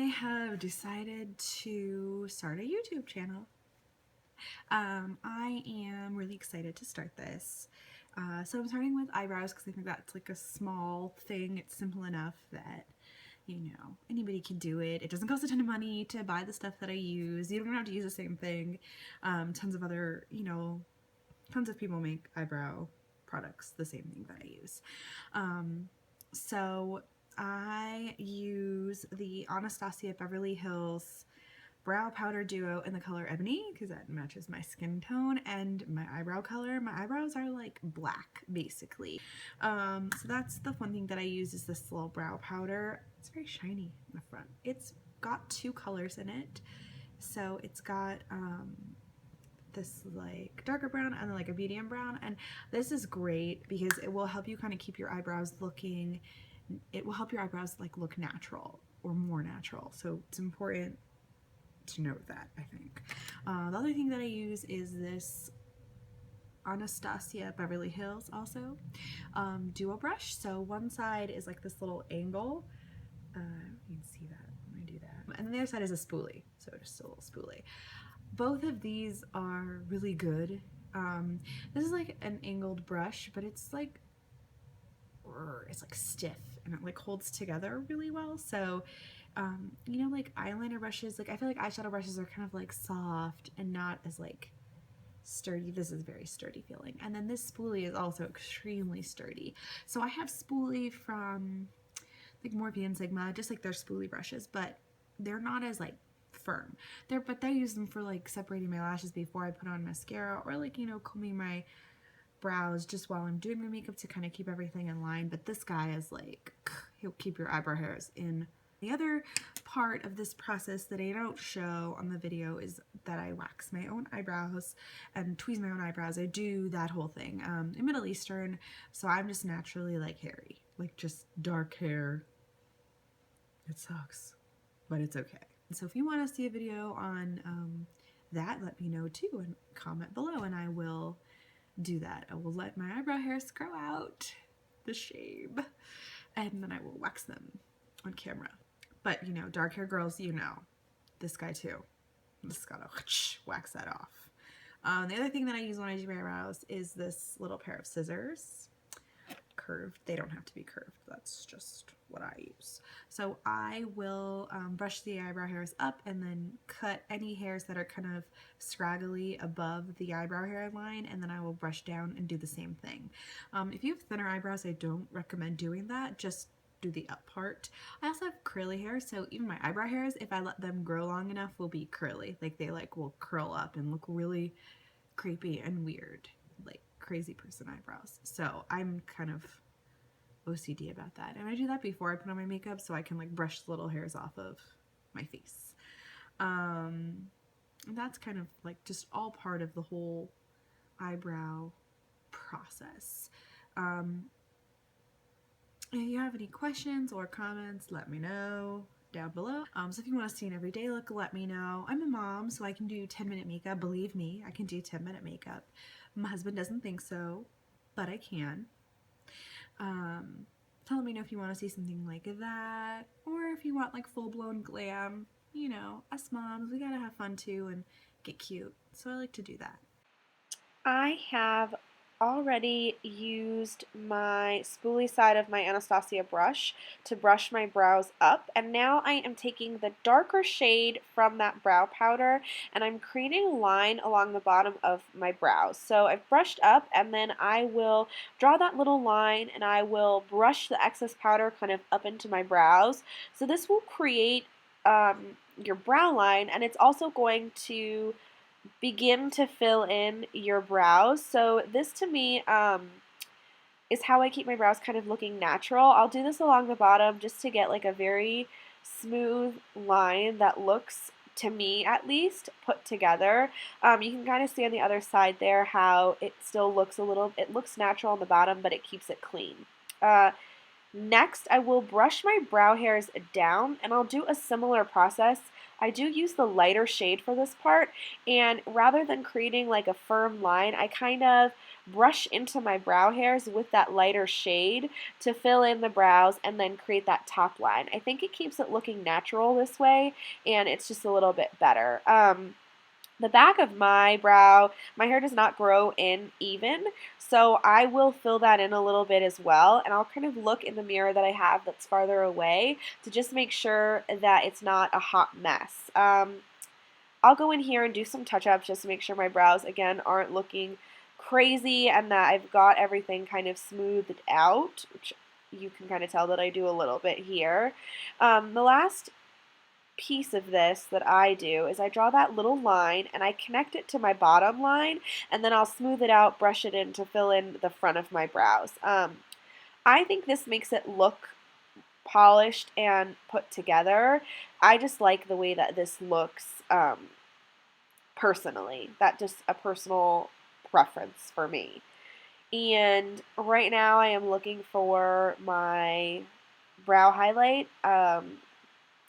I have decided to start a YouTube channel. I am really excited to start this. So I'm starting with eyebrows because I think that's like a small thing. It's simple enough that, you know, anybody can do it. It doesn't cost a ton of money to buy the stuff that I use. You don't have to use the same thing. Tons of other, tons of people make eyebrow products the same thing that I use. So I use the Anastasia Beverly Hills Brow Powder Duo in the color Ebony because that matches my skin tone and my eyebrow color. My eyebrows are like black basically. So that's the fun thing that I use is this little brow powder. It's very shiny in the front. It's got two colors in it. So it's got this like darker brown and then like a medium brown, and this is great because it will help you kind of keep your eyebrows looking, it will help your eyebrows like look natural or more natural. So it's important to note that, I think. The other thing that I use is this Anastasia Beverly Hills also duo brush. So one side is like this little angle. You can see that when I do that. And then the other side is a spoolie. So just a little spoolie. Both of these are really good. This is like an angled brush, but it's like stiff and it like holds together really well. So you know, like eyeliner brushes, like I feel like eyeshadow brushes are kind of like soft and not as like sturdy. This is very sturdy feeling. And then this spoolie is also extremely sturdy. So I have spoolie from like Morphe and Sigma, just like their spoolie brushes, but they're not as like firm. But I use them for like separating my lashes before I put on mascara, or like, you know, combing my brows just while I'm doing my makeup to kind of keep everything in line. But this guy is like, he'll keep your eyebrow hairs in. The other part of this process that I don't show on the video is that I wax my own eyebrows and tweeze my own eyebrows. I do that whole thing. I'm Middle Eastern, so I'm just naturally like hairy, like just dark hair. It sucks, but it's okay. So if you want to see a video on that, let me know too and comment below and I will do that. I will let my eyebrow hairs grow out, the shame, and then I will wax them on camera. But, you know, dark hair girls, you know, this guy too. Just gotta wax that off. The other thing that I use when I do my eyebrows is this little pair of scissors. Curved. They don't have to be curved. That's just what I use. So I will brush the eyebrow hairs up and then cut any hairs that are kind of scraggly above the eyebrow hairline, and then I will brush down and do the same thing. If you have thinner eyebrows, I don't recommend doing that. Just do the up part. I also have curly hair, so even my eyebrow hairs, if I let them grow long enough, will be curly. Like they like will curl up and look really creepy and weird, like crazy person eyebrows. So I'm kind of OCD about that, and I do that before I put on my makeup so I can like brush the little hairs off of my face. That's kind of like just all part of the whole eyebrow process. If you have any questions or comments, let me know down below. So if you want to see an everyday look, let me know. I'm a mom, so I can do 10-minute makeup. Believe me, I can do 10-minute makeup. My husband doesn't think so, but I can. Let me know if you want to see something like that, or if you want like full-blown glam. You know, us moms, we gotta have fun too and get cute. So I like to do that. I have already used my spoolie side of my Anastasia brush to brush my brows up, and now I am taking the darker shade from that brow powder and I'm creating a line along the bottom of my brows. So I've brushed up and then I will draw that little line and I will brush the excess powder kind of up into my brows. So this will create your brow line, and it's also going to begin to fill in your brows. So this to me is how I keep my brows kind of looking natural. I'll do this along the bottom just to get like a very smooth line that looks, to me at least, put together. You can kind of see on the other side there how it still looks it looks natural on the bottom, but it keeps it clean. Next, I will brush my brow hairs down, and I'll do a similar process. I do use the lighter shade for this part, and rather than creating like a firm line, I kind of brush into my brow hairs with that lighter shade to fill in the brows and then create that top line. I think it keeps it looking natural this way, and it's just a little bit better. The back of my brow, my hair does not grow in even, so I will fill that in a little bit as well, and I'll kind of look in the mirror that I have that's farther away to just make sure that it's not a hot mess. I'll go in here and do some touch-ups just to make sure my brows, again, aren't looking crazy and that I've got everything kind of smoothed out, which you can kind of tell that I do a little bit here. The last piece of this that I do is I draw that little line and I connect it to my bottom line, and then I'll smooth it out, brush it in to fill in the front of my brows. I think this makes it look polished and put together. I just like the way that this looks personally. That's just a personal preference for me. And right now I am looking for my brow highlight.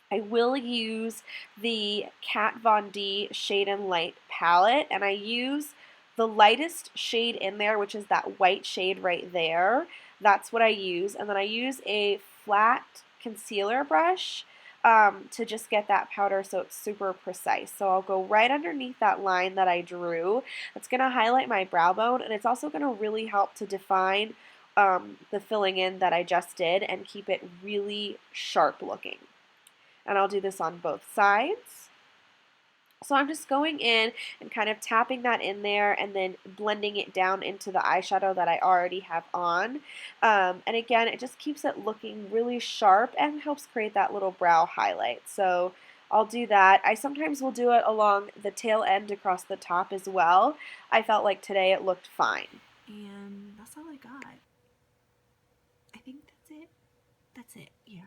I will use the Kat Von D Shade and Light palette, and I use the lightest shade in there, which is that white shade right there. That's what I use, and then I use a flat concealer brush to just get that powder so it's super precise. So I'll go right underneath that line that I drew. It's going to highlight my brow bone, and it's also going to really help to define the filling in that I just did and keep it really sharp looking. And I'll do this on both sides. So I'm just going in and kind of tapping that in there and then blending it down into the eyeshadow that I already have on. And again, it just keeps it looking really sharp and helps create that little brow highlight. So I'll do that. I sometimes will do it along the tail end across the top as well. I felt like today it looked fine. And that's all I got. I think that's it. That's it, yeah.